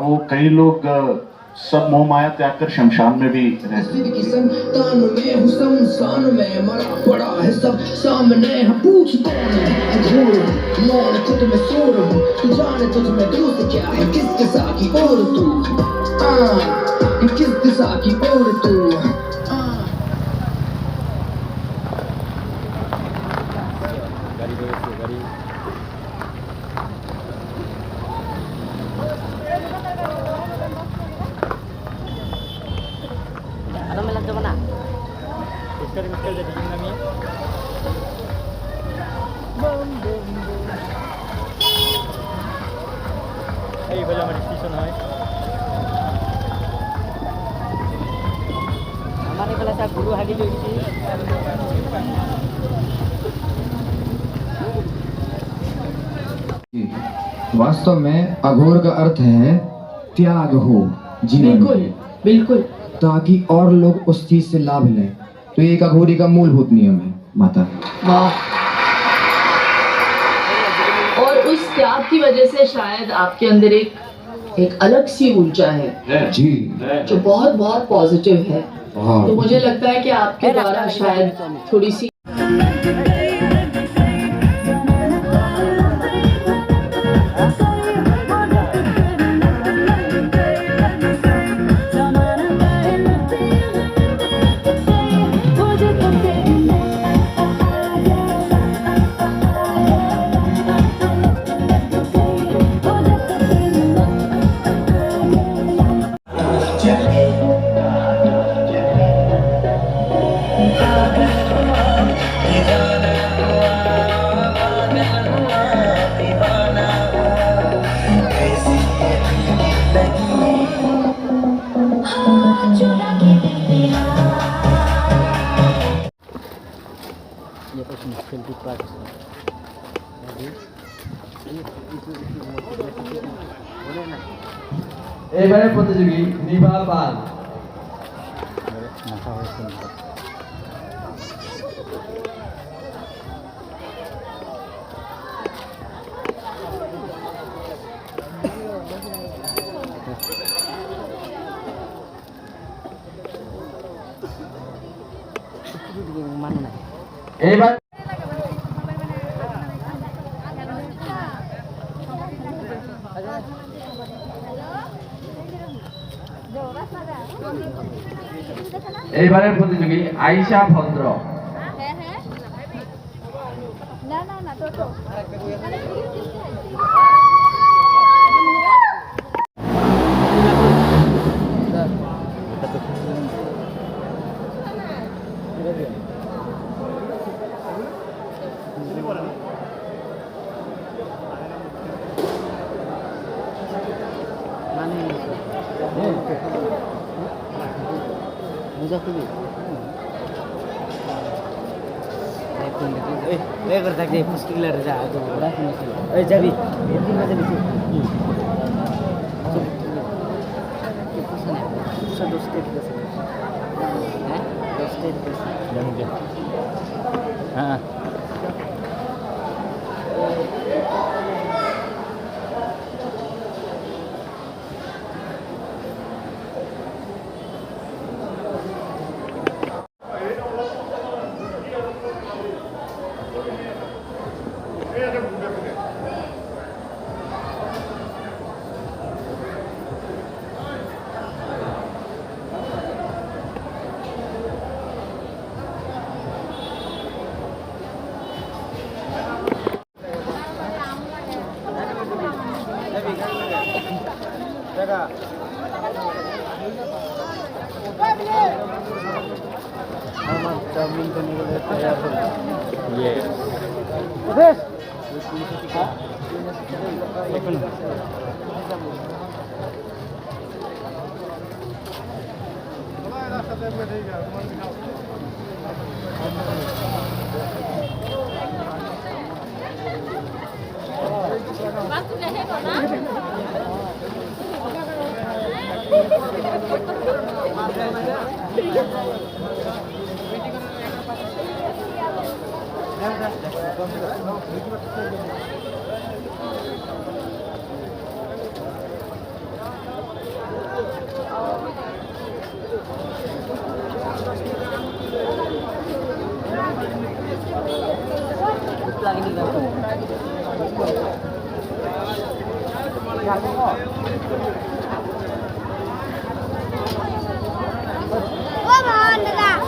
वो कई लोग सब मोह माया त्याग कर शमशान में भी रहते वास्तव में अघोर का अर्थ है त्याग हो जीवन में, बिल्कुल ताकि और लोग उस चीज से लाभ लें। तो ये एक अघोरी का मूलभूत नियम है माता। और उस त्याग की वजह से शायद आपके अंदर एक अलग सी ऊर्जा है जी, जो बहुत बहुत पॉजिटिव है। तो मुझे लगता है कि आपके द्वारा शायद थोड़ी सी এবারে প্রতিযোগী নিভা পাল। এবার এইবারের প্রতিযোগী আয়েশা ভদ্র।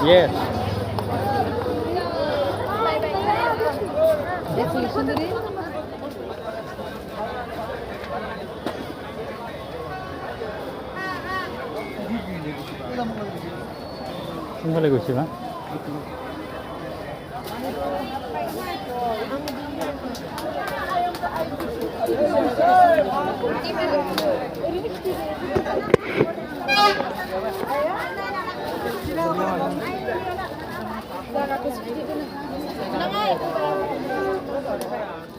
Yes. কোনফালে গৈছে বা Jangan